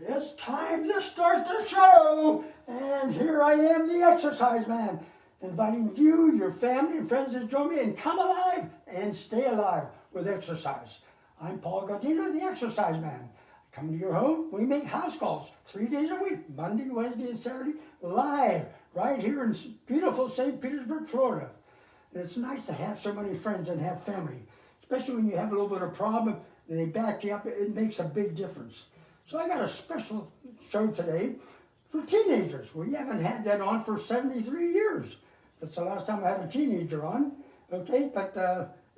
It's time to start the show, and here I am, the Exerciseman, inviting you, your family, and friends to join me and come alive and stay alive with exercise. I'm Paul Gaudino, the Exerciseman. Come to your home, we make house calls 3 days a week, Monday, Wednesday, and Saturday, live, right here in beautiful St. Petersburg, Florida. And it's nice to have so many friends and have family, especially when you have a little bit of problem and they back you up, it makes a big difference. So I got a special show today for teenagers. We haven't had that on for 73 years. That's the last time I had a teenager on. Okay, but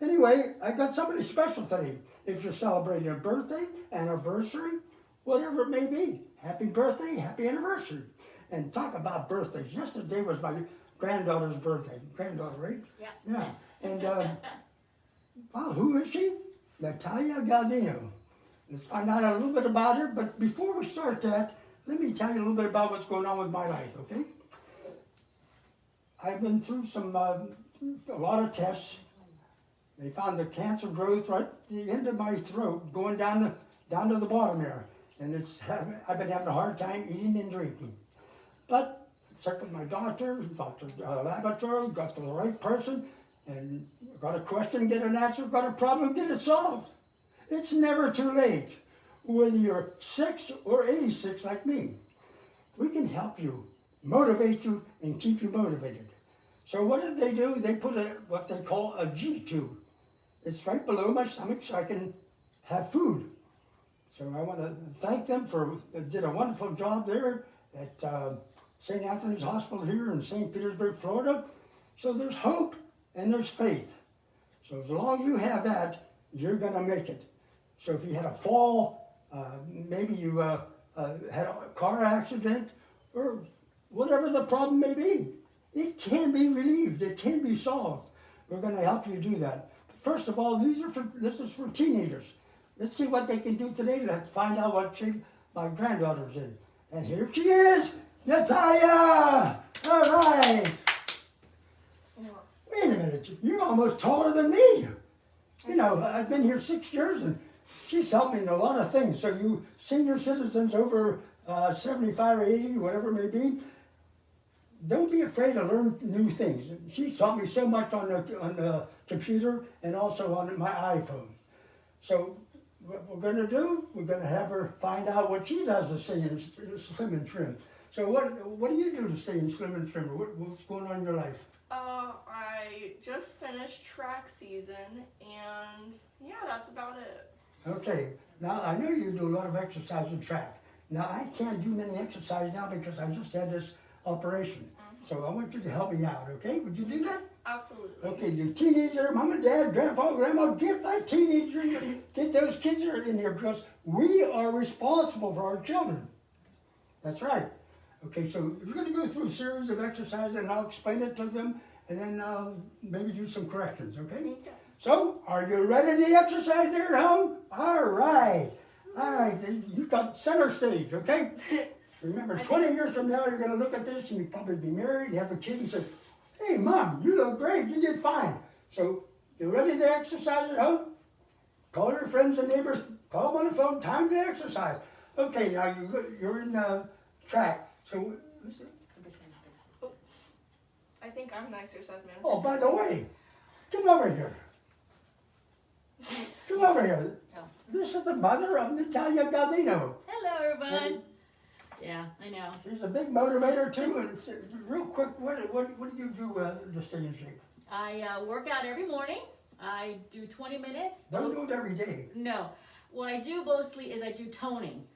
anyway, I got somebody special today. If you're celebrating a birthday, anniversary, whatever it may be. Happy birthday, happy anniversary. And talk about birthdays. Yesterday was my granddaughter's birthday. Granddaughter, right? Yeah. Yeah. And, well, who is she? Natalia Gaudino. Let's find out a little bit about her, but before we start that, let me tell you a little bit about what's going on with my life, okay? I've been through a lot of tests. They found the cancer growth right at the end of my throat, going down to the bottom there. And I've been having a hard time eating and drinking. But checked with my doctor, Dr. Laboratory, got to the right person, and got a question, get an answer, got a problem, get it solved. It's never too late, whether you're 6 or 86 like me. We can help you, motivate you, and keep you motivated. So what did they do? They put what they call a G tube. It's right below my stomach so I can have food. So I want to thank them they did a wonderful job there at St. Anthony's Hospital here in St. Petersburg, Florida. So there's hope and there's faith. So as long as you have that, you're going to make it. So if you had a fall, maybe you had a car accident, or whatever the problem may be, it can be relieved, it can be solved. We're going to help you do that. But first of all, this is for teenagers. Let's see what they can do today. Let's find out what shape my granddaughter's in. And here she is, Natalia! All right. Wait a minute, you're almost taller than me. You know, I've been here 6 years and she's helped me in a lot of things. So you senior citizens over 75 or 80, whatever it may be, don't be afraid to learn new things. She's taught me so much on the computer and also on my iPhone. So what we're going to do, we're going to have her find out what she does to stay slim and trim. So what do you do to stay slim and trim? What's going on in your life? I just finished track season, and yeah, that's about it. Okay, now I know you do a lot of exercise and track. Now I can't do many exercise now because I just had this operation. So I want you to help me out, okay? Would you do that? Absolutely. Okay, you teenager, mom and dad, grandpa, grandma, get that teenager, get those kids in here because we are responsible for our children. That's right. Okay, so we're going to go through a series of exercises and I'll explain it to them and then maybe do some corrections, okay? Okay. So, are you ready to exercise there at home? All right. All right, you got center stage, okay? Remember, 20 years from now, you're going to look at this and you'll probably be married, you have a kid and say, hey, Mom, you look great, you did fine. So, you ready to exercise at home? Call your friends and neighbors, call them on the phone, time to exercise. Okay, now you're in track. So, I think I'm the exercise man. oh, by the way, come over here. Come over here. Oh. This is the mother of Natalia Gaudino. Hello, everyone. Yeah, I know. She's a big motivator too. And real quick, what do you do to stay in shape? I work out every morning. I do 20 minutes. Don't do it every day. No. What I do mostly is I do toning.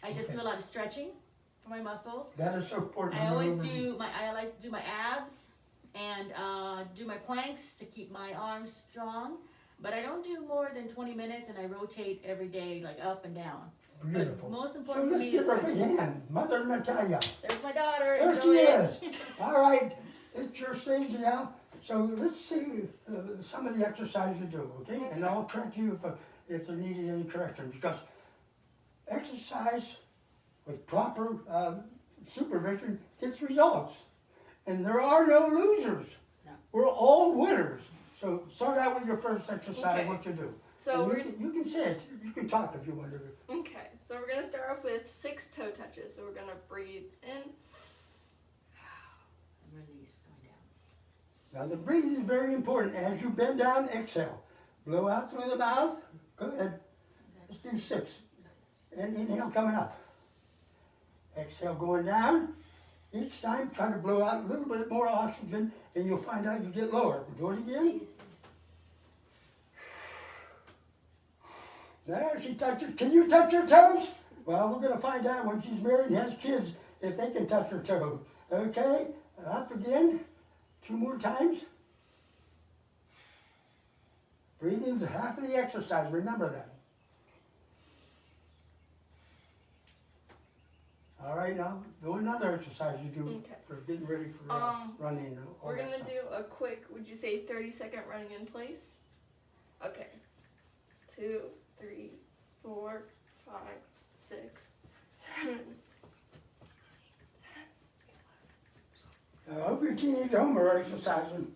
I just Okay. do a lot of stretching for my muscles. That is so important. I like to do my abs and do my planks to keep my arms strong. But I don't do more than 20 minutes, and I rotate every day, like up and down. Beautiful. But most So important for let's me give is her a big stretching. hand. Mother Natalia. There's my daughter. There she Enjoy is. it. All right. It's your stage now. So let's see some of the exercises you do, okay? And I'll correct you if there needed any corrections. Because exercise with proper supervision gets results. And there are no losers. No. We're all winners. So start out with your first exercise, Okay. what you do. So And you can say it. You can talk if you want to. Okay, So we're gonna start off with 6 toe touches. So we're gonna breathe in. Release, going down. Now the breathing is very important. As you bend down, exhale. Blow out through the mouth. Go ahead. Let's do 6. And inhale coming up. Exhale going down. Each time try to blow out a little bit more oxygen and you'll find out you get lower. Do it again. There, she touches. Can you touch your toes? Well, we're going to find out when she's married and has kids if they can touch her toe. Okay, up again. 2 more times. Breathing is half of the exercise. Remember that. All right, now do another exercise you do for getting ready for running. And all We're that gonna stuff. do a quick, would you say 30-second running in place? Okay. 2, 3, 4, 5, 6, 7. I hope your teenage home are exercising.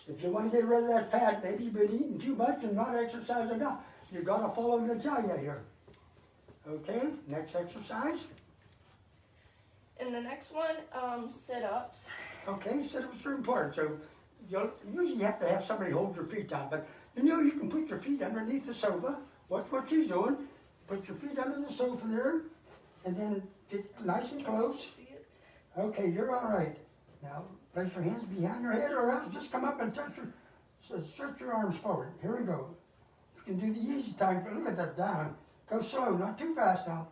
If you want to get rid of that fat, maybe you've been eating too much and not exercising enough. You've got to follow the tell you here. Okay, next exercise. And the next one, sit-ups. Okay, sit-ups are important. So you'll usually have to have somebody hold your feet down, but you know you can put your feet underneath the sofa. Watch what she's doing. Put your feet under the sofa there, and then get nice and close. See it? Okay, you're all right. Now place your hands behind your head, or else just come up and touch stretch your arms forward. Here we go. You can do the easy time. Look at that down. Go slow, not too fast now.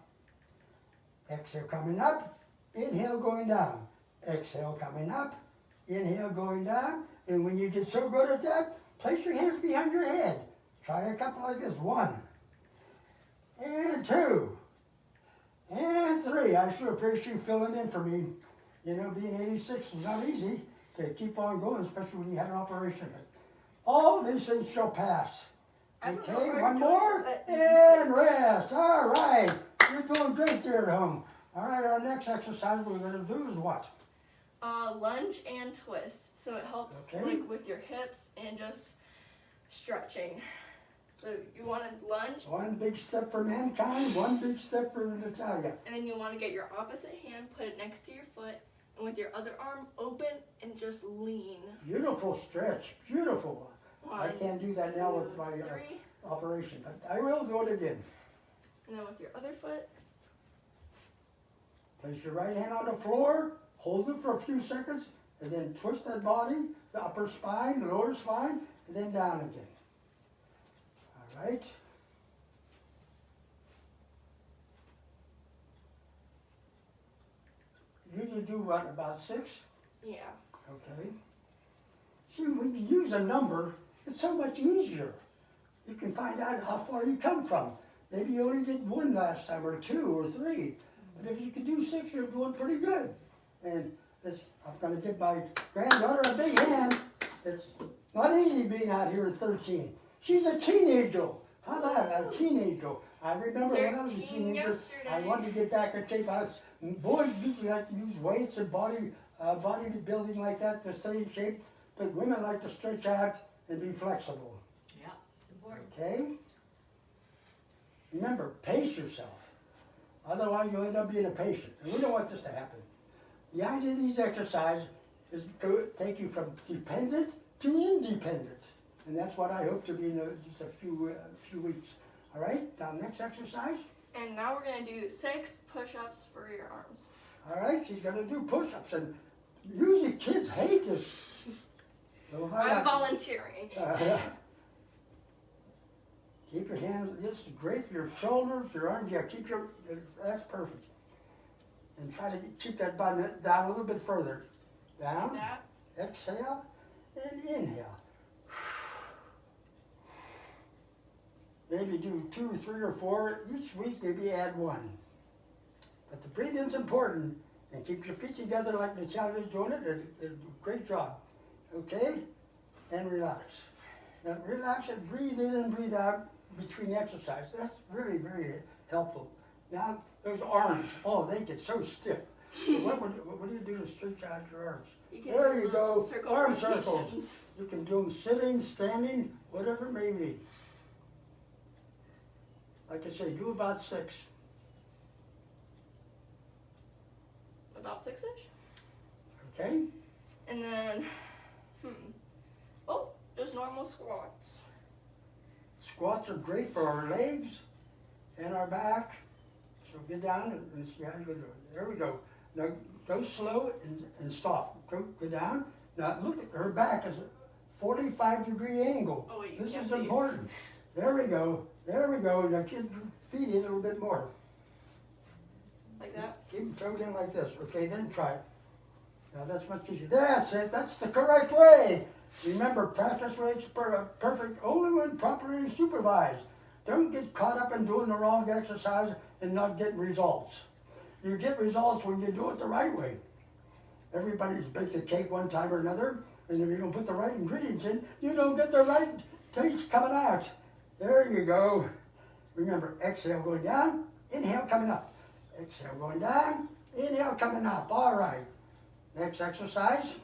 Exhale coming up. Inhale going down. Exhale coming up. Inhale going down. And when you get so good at that, place your hands behind your head. Try a couple like this. 1. And 2. And 3. I sure appreciate you filling in for me. You know, being 86 is not easy to keep on going, especially when you had an operation. But all these things shall pass. I don't know Okay, where one it more. goes at And 86. rest. All right. You're doing great there at home. All right, our next exercise we're going to do is what? Lunge and twist. So it helps Okay. like with your hips and just stretching. So you want to lunge, One big step for mankind, one big step for Natalia. and then you want to get your opposite hand, put it next to your foot, and with your other arm open and just lean. Beautiful stretch, beautiful. I 1, can't do that now with my 3, operation, but I will do it again. and then with your other foot. Place your right hand on the floor, hold it for a few seconds, and then twist that body, the upper spine, the lower spine, and then down again. All right. Usually do what, about 6? Yeah. Okay. See, when you use a number, it's so much easier. You can find out how far you come from. Maybe you only did 1 last time, or 2, or 3. But if you can do 6, you're doing pretty good. And I'm going to give my granddaughter a big hand. It's not easy being out here at 13. She's a teenager. How about a teenager? I remember when I was a 13 teenager, yesterday. I wanted to get back in shape. Boys usually like to use weights and bodybuilding like that to stay in shape, but women like to stretch out and be flexible. Yeah, it's important. Okay? Remember, pace yourself. Otherwise, you'll end up being a patient. And we don't want this to happen. The idea of these exercises is to take you from dependent to independent. And that's what I hope to be in just a few weeks. All right, now next exercise. And now we're going to do 6 push-ups for your arms. All right, she's going to do push-ups. And usually kids hate this. So I'm volunteering. Keep your hands, this is great for your shoulders, your arms, yeah, that's perfect. And try to keep that button down a little bit further. Down, That. exhale, and inhale. Maybe do 2, 3, or 4 each week, maybe add 1. But the breathing's important, and keep your feet together like Natalia's doing it, great job. Okay? And relax. Now relax and breathe in and breathe out between exercises. That's very, very helpful. Now, those arms, oh, they get so stiff. So what do you do to stretch out your arms? You can There do you little go, circle arm rotations. circles. You can do them sitting, standing, whatever it may be. Like I say, do about 6. about 6-inch. Okay? And then, oh, just normal squats. Squats are great for our legs and our back. So get down and see how you do it. There we go. Now go slow and stop. Go down. Now look at her back is a 45-degree angle. Oh, wait, you This can't is see. important. There we go. There we go. Now keep your feet in a little bit more. Like that? Keep them toed in like this. Okay, then try it. Now that's much easier. That's it. That's the correct way. Remember, practice makes perfect only when properly supervised. Don't get caught up in doing the wrong exercise and not getting results. You get results when you do it the right way. Everybody's baked a cake one time or another, and if you don't put the right ingredients in, you don't get the right taste coming out. There you go. Remember, exhale going down, inhale coming up. Exhale going down, inhale coming up. All right. Next exercise.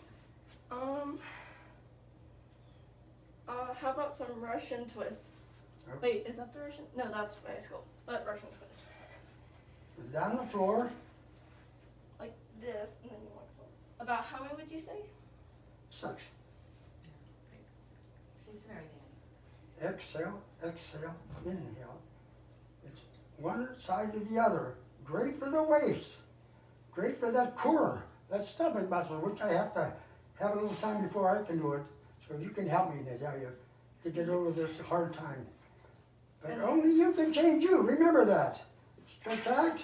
How about some Russian twists? Okay. Wait, is that the Russian? No, that's bicycle, but Russian twist. Down the floor. Like this, and then you walk forward. About how many would you say? 6. Seems very dandy. Exhale, exhale, inhale. It's one side to the other. Great for the waist. Great for that core, that stomach muscle, which I have to have a little time before I can do it. So you can help me, Natalia, to get over this hard time. But And only you can change you. Remember that. Stretch out.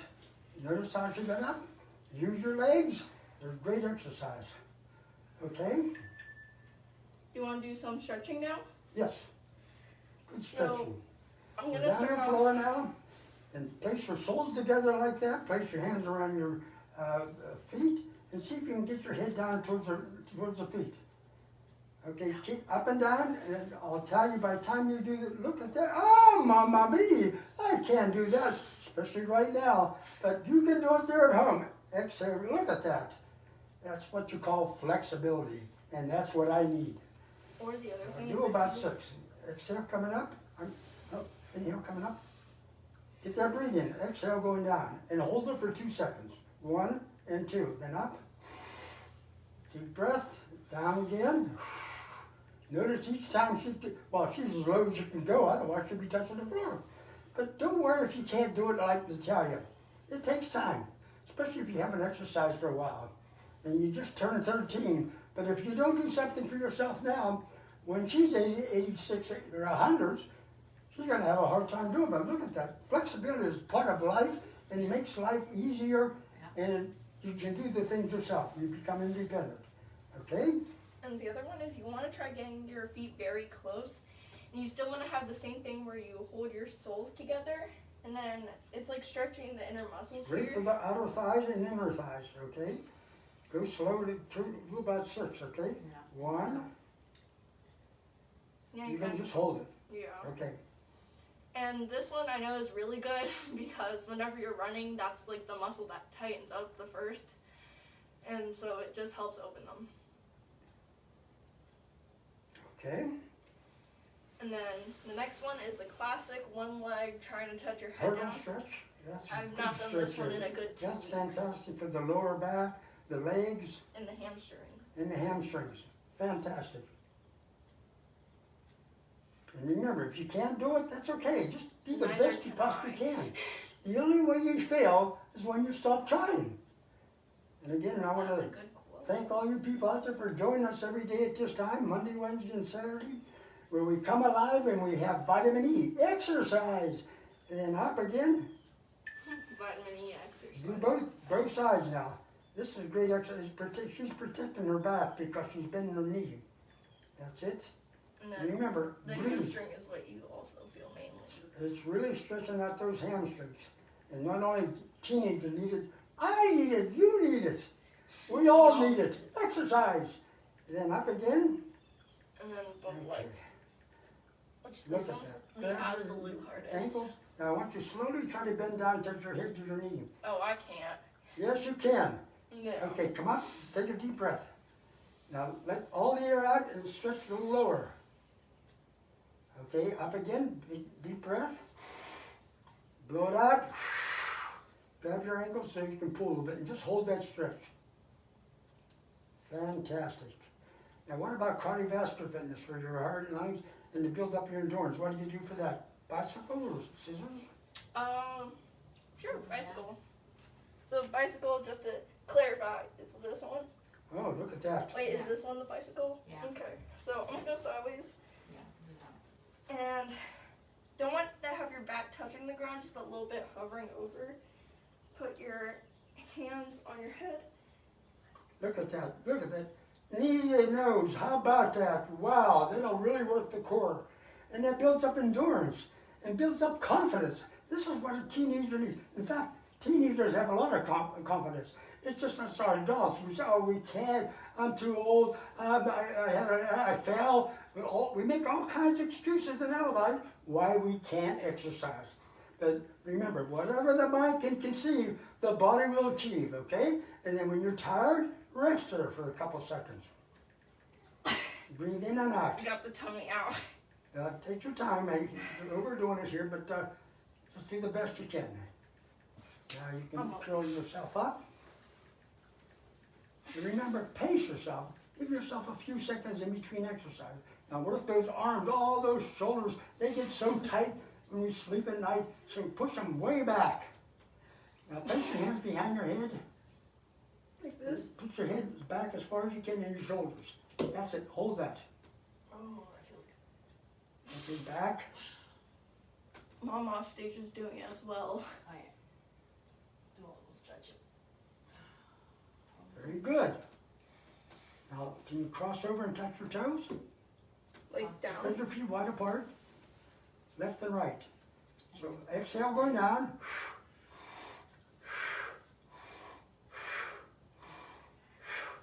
Notice how you get up. Use your legs. They're great exercise. Okay? You want to do some stretching now? Yes. Good stretching. I'm Down gonna start on the off. floor now, and place your soles together like that. Place your hands around your feet, and see if you can get your head down towards the feet. Okay, keep up and down, and I'll tell you by the time you do that, look at that. Oh, mamma mia, I can't do that, especially right now. But you can do it there at home. Exhale, look at that. That's what you call flexibility, and that's what I need. Or the other thing Do is about if you- 6. Exhale coming up. Inhale coming up. Get that breathe in. Exhale going down. And hold it for 2 seconds. 1 and 2. Then up. Deep breath. Down again. Notice each time she's as low as you can go, otherwise she'll be touching the floor. But don't worry if you can't do it like Natalia. It takes time, especially if you haven't exercised for a while. And you just turned 13. But if you don't do something for yourself now, when she's 80, 86 or 100, she's going to have a hard time doing it. But look at that. Flexibility is part of life, and it makes life easier, and you can do the things yourself. You become independent. Okay? And the other one is you want to try getting your feet very close. And you still want to have the same thing where you hold your soles together. And then it's like stretching the inner muscles Great here. for the outer thighs and inner thighs, okay? Go slowly, do about 6, okay? Yeah. 1, Yeah, you can just hold it, Yeah. okay? And this one I know is really good because whenever you're running, that's like the muscle that tightens up the first. And so it just helps open them. Okay? And then the next one is the classic one leg trying to touch your head Hurdle down. stretch. That's a I've good not done this stretch one in area. a good 2 That's weeks. fantastic for the lower back, the legs, And the hamstring. and the hamstrings. Fantastic. And remember, if you can't do it, that's okay. Just do the Neither best you can possibly I. can. The only way you fail is when you stop trying. And again, I want That's a to good quote. thank all you people out there for joining us every day at this time, Monday, Wednesday, and Saturday, where we come alive and we have vitamin E, exercise, and up again. Vitamin E exercise. Do both sides now. This is a great exercise. She's protecting her back because she's bending her knee. That's it. And And then remember, the breathe. hamstring is what you also feel mainly. It's really stretching out those hamstrings. And not only teenagers need it, I need it, you need it. We all need it. Exercise. And then up again. And then both legs. Which Look this at one's that. the There, absolute hardest. Ankles. Now I want you to slowly try to bend down, touch your head to your knee. Oh, I can't. Yes, you can. No. Okay, come up, take a deep breath. Now let all the air out and stretch a little lower. Okay, up again, deep breath. Blow it out. Grab your ankles so you can pull a little bit and just hold that stretch. Fantastic. Now what about cardiovascular fitness for your heart and lungs and to build up your endurance? What do you do for that? Bicycle or scissors? Sure, bicycle. So bicycle, just to clarify, is this one? Oh, look at that. Wait, Yeah. is this one the bicycle? Yeah. Okay, so I'm gonna go sideways. Yeah. And don't want to have your back touching the ground, just a little bit hovering over. Put your hands on your head. Look at that. Look at that. Knees and nose. How about that? Wow, that'll really work the core. And that builds up endurance and builds up confidence. This is what a teenager needs. In fact, teenagers have a lot of confidence. It's just us adults. We say, oh, we can't. I'm too old. I fell. We make all kinds of excuses and alibis why we can't exercise. But remember, whatever the mind can conceive, the body will achieve, okay? And then when you're tired, rest there for a couple seconds. Breathe in and out. I got the tummy out. Take your time. You're overdoing it here, but just do the best you can. Now you can curl yourself up. And remember, pace yourself. Give yourself a few seconds in between exercises. Now work those arms, all those shoulders. They get so tight when we sleep at night, so push them way back. Now place your hands behind your head. Like this? Put your head back as far as you can in your shoulders. That's it. Hold that. Oh, that feels good. Okay, back. Mom off stage is doing it as well. Oh, yeah. Do a little stretching. Very good. Now, can you cross over and touch your toes? Like Spread down. your feet wide apart, left and right. So exhale going down.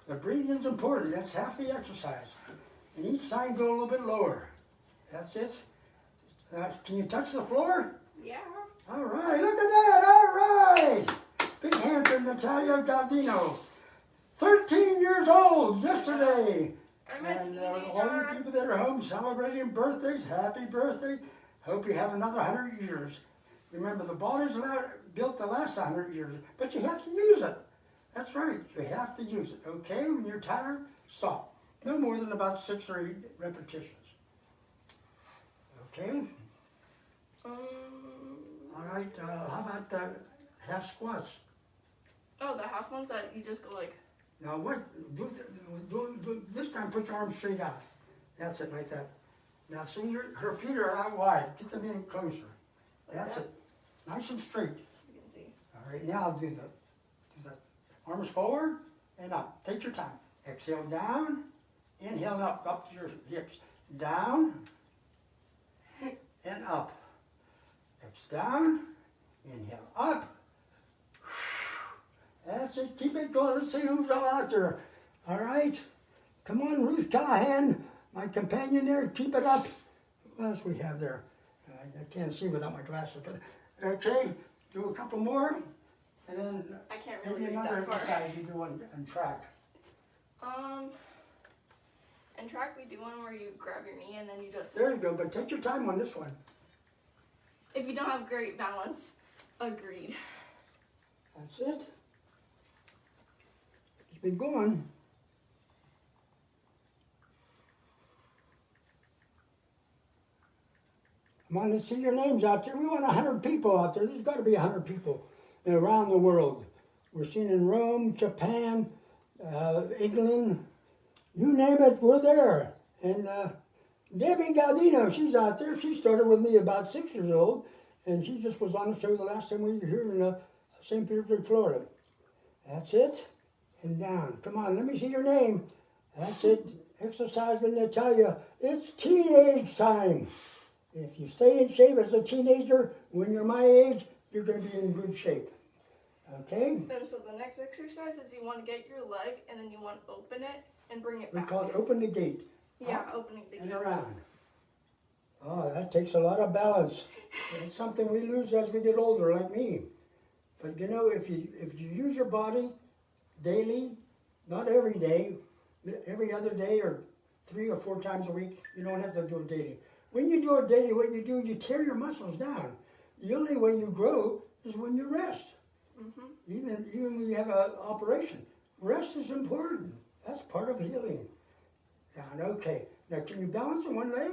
The breathing is important. That's half the exercise. And each side go a little bit lower. That's it. Can you touch the floor? Yeah. All right, look at that. All right. Big hand for Natalia Gaudino. 13 years old yesterday. I'm a And all you teenager. people that are home celebrating birthdays, happy birthday. Hope you have another 100 years. Remember, the body's built to last 100 years, but you have to use it. That's right, you have to use it, okay? When you're tired, stop. No more than about 6 or 8 repetitions. Okay? All right, how about half squats? Oh, the half ones that you just go like. Now what, this time put your arms straight out. That's it, like that. Now see, her feet are out wide. Get them in closer. That's that? it. Nice and straight. You can see. All right, now do the arms forward and up. Take your time. Exhale down, inhale up to your hips. Down and up. Exhale down, inhale up. That's it, keep it going. Let's see who's all out there. All right, come on, Ruth Callahan, my companion there, keep it up. Who else we have there? I can't see without my glasses, but okay, do a couple more, and then I can't really maybe read another that far. exercise you do on track. In track we do one where you grab your knee and then you just. There you go, but take your time on this one. If you don't have great balance, agreed. That's it. Keep it going. Come on, let's see your names out there. We want 100 people out there. There's got to be 100 people around the world. We're seeing in Rome, Japan, England, you name it, we're there. And Debbie Gaudino, she's out there. She started with me about 6 years old, and she just was on the show the last time we were here in St. Petersburg, Florida. That's it. And down. Come on, let me see your name. That's it. Exerciseman Natalia. It's teenage time. If you stay in shape as a teenager, when you're my age, you're going to be in good shape. Okay? And so the next exercise is you want to get your leg and then you want to open it and bring it We back. call it open the gate. Yeah, Up opening the and gate. around. Oh, that takes a lot of balance. It's something we lose as we get older, like me. But you know, if you use your body daily, not every day, every other day or 3 or 4 times a week, you don't have to do it daily. When you do it daily, what you do, you tear your muscles down. The only way you grow is when you rest. Even when you have an operation, rest is important. That's part of healing. Down, okay. Now, can you balance on one leg?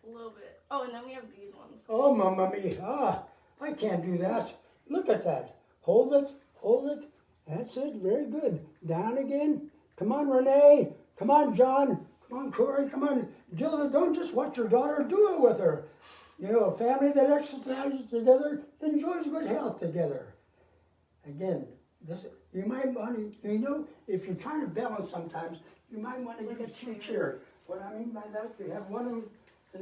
A little bit. Oh, and then we have these ones. Oh, mamma mia. I can't do that. Look at that. Hold it, hold it. That's it, very good. Down again. Come on, Renee. Come on, John. Come on, Corey. Come on. Gilda, don't just watch your daughter, do it with her. You know, a family that exercises together enjoys good health together. Again, this you might want to, you know, if you're trying to balance sometimes, you might want to Like use a two chair. chairs. What I mean by that, you have one on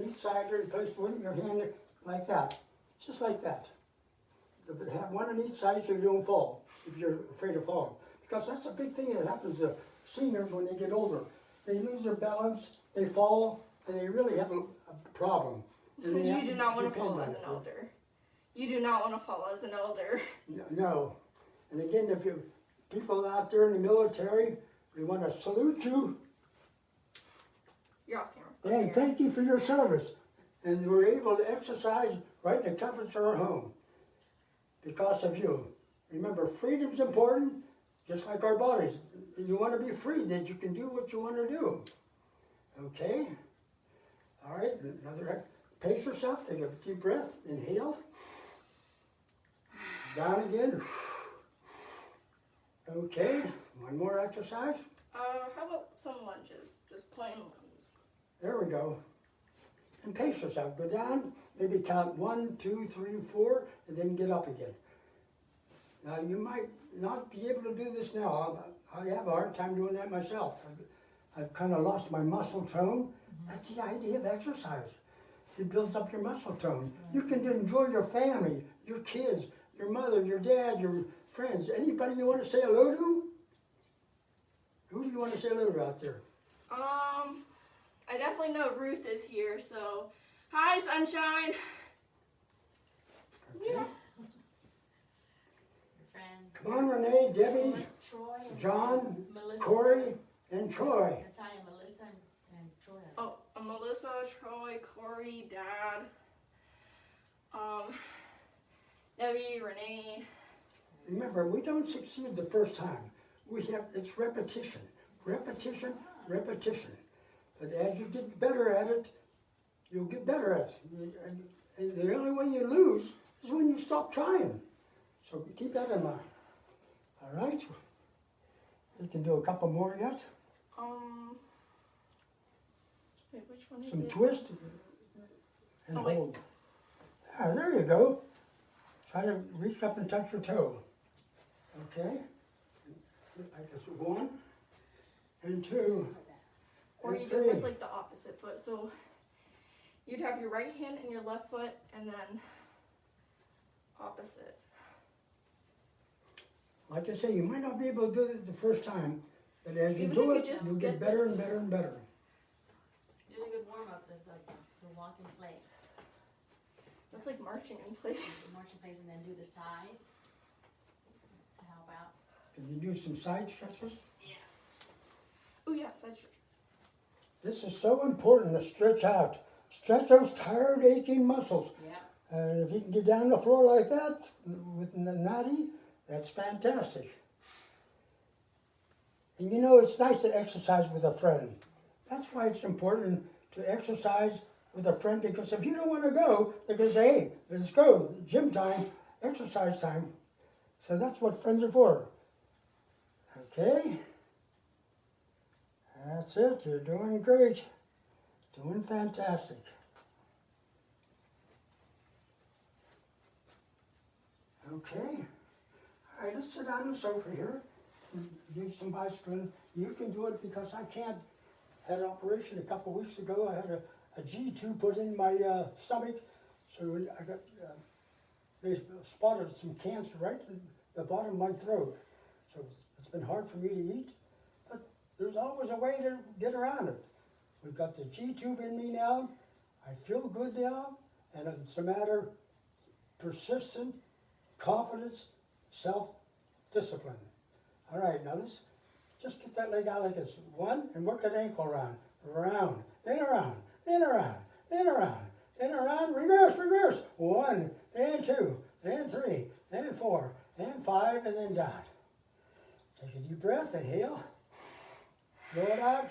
each side, or place one in your hand like that, just like that. So, but have one on each side so you don't fall, if you're afraid of falling. Because that's a big thing that happens to seniors when they get older. They lose their balance, they fall, and they really have a problem. And they have You do not want to depend fall on as an it. elder. You do not want to fall as an elder. No. And again, if you people out there in the military, we want to salute you You're off camera. and thank you for your service. And we're able to exercise right in the comforts of our home because of you. Remember, freedom's important, just like our bodies. You want to be free, that you can do what you want to do. Okay? All right, another. Pace yourself, take a deep breath, inhale. Down again. Okay, one more exercise. How about some lunges? Just plain lunges. There we go. And pace yourself. Go down, maybe count 1, 2, 3, 4, and then get up again. Now you might not be able to do this now. I have a hard time doing that myself. I've kind of lost my muscle tone. That's the idea of exercise. It builds up your muscle tone. You can enjoy your family, your kids, your mother, your dad, your friends. Anybody you want to say hello to? Who do you want to say hello to out there? I definitely know Ruth is here, so hi, sunshine. Okay. Your friends. Come on, Renee, Debbie, Troy and John, Melissa. Corey, and Troy. Natalia, Melissa, and Troy. Oh, Melissa, Troy, Corey, Dad, Debbie, Renee. Remember, we don't succeed the first time. It's repetition, repetition, repetition. But as you get better at it, you'll get better at it. And the only way you lose is when you stop trying. So keep that in mind. All right? You can do a couple more yet. Wait, which one is Some it? twist and Oh, wait. hold. Ah, there you go. Try to reach up and touch your toe. Okay? Like this, 1 and 2 Or and you do 3. it with like the opposite foot. So you'd have your right hand and your left foot, and then opposite. Like I say, you might not be able to do it the first time, but as you Even do if it, you just you'll get get better this. and better and better. Really good warm-ups is like the walk in place. That's like marching in place. March in place and then do the sides to help out. Can you do some side stretches? Oh yeah, side stretch. This is so important to stretch out. Stretch those tired, aching muscles. Yeah. And if you can get down the floor like that with natty, that's fantastic. And you know, it's nice to exercise with a friend. That's why it's important to exercise with a friend, because if you don't want to go, they can say, hey, let's go, gym time, exercise time. So that's what friends are for. Okay? That's it, you're doing great. Doing fantastic. Okay. All right, let's sit on the sofa here and do some bicycling. You can do it because I can't. Had an operation a couple weeks ago. I had a G2 put in my stomach, so I got, they spotted some cancer right in the bottom of my throat. So it's been hard for me to eat, but there's always a way to get around it. We've got the G-tube in me now. I feel good now, and it's a matter of persistent confidence, self-discipline. All right, now let's just get that leg out like this. 1, and work that ankle around, around, then around, then around, then around, then around, reverse, reverse. 1, and 2, then 3, then 4, and 5, and then down. Take a deep breath, inhale, blow it out.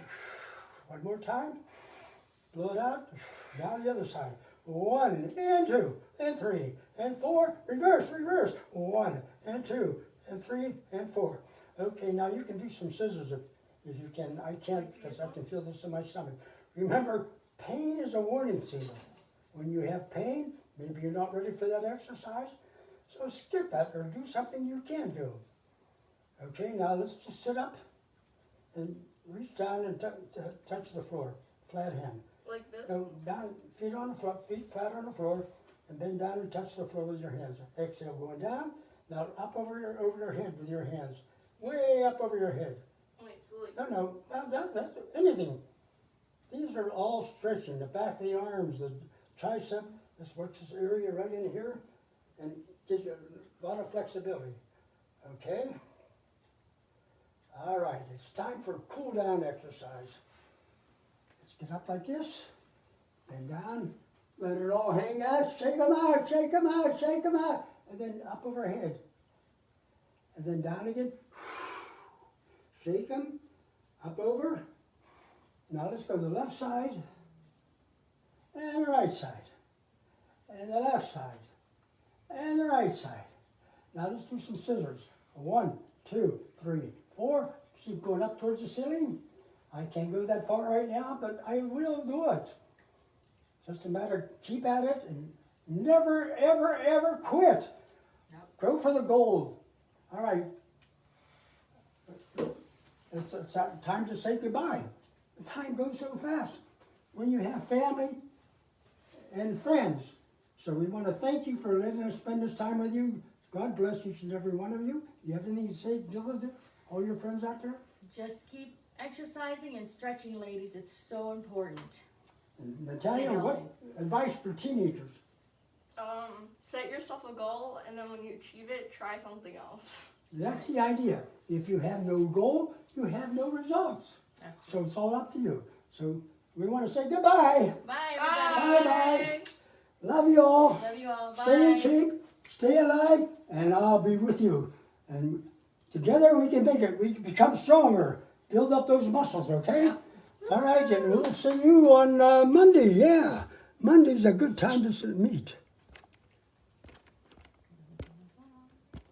One more time, blow it out, down the other side. 1, and 2, and 3, and 4, reverse, reverse. 1, and 2, and 3, and 4. Okay, now you can do some scissors if you can. I can't because I can feel this in my stomach. Remember, pain is a warning signal. When you have pain, maybe you're not ready for that exercise, so skip it or do something you can do. Okay, now let's just sit up and reach down and touch the floor, flat hand. Like this? So down, feet on the floor, feet flat on the floor, and bend down and touch the floor with your hands. Exhale, going down. Now up over your head with your hands, way up over your head. Wait, so like... No, that's anything. These are all stretching, the back of the arms, the tricep. This works this area right in here and gives you a lot of flexibility. Okay? All right, it's time for cool down exercise. Let's get up like this, and down, let it all hang out, shake them out, shake them out, shake them out, and then up overhead. And then down again, shake them, up over. Now let's go to the left side, and the right side, and the left side, and the right side. Now let's do some scissors. 1, 2, 3, 4. Keep going up towards the ceiling. I can't go that far right now, but I will do it. Just a matter, keep at it and never, ever, ever quit. Yep. Go for the gold. All right. It's time to say goodbye. The time goes so fast when you have family and friends. So we want to thank you for letting us spend this time with you. God bless each and every one of you. You have anything to say, Jill, to all your friends out there? Just keep exercising and stretching, ladies. It's so important. And Natalia, what advice for teenagers? Set yourself a goal, and then when you achieve it, try something else. That's the idea. If you have no goal, you have no results. That's So it's all up to you. So we want to say goodbye. Bye, everybody. Bye-bye. Love you all. Love you all. Bye. Stay in shape, stay alive, and I'll be with you. And together we can make it. We can become stronger. Build up those muscles, okay? Yeah. All right, and we'll see you on Monday. Yeah, Monday's a good time to meet.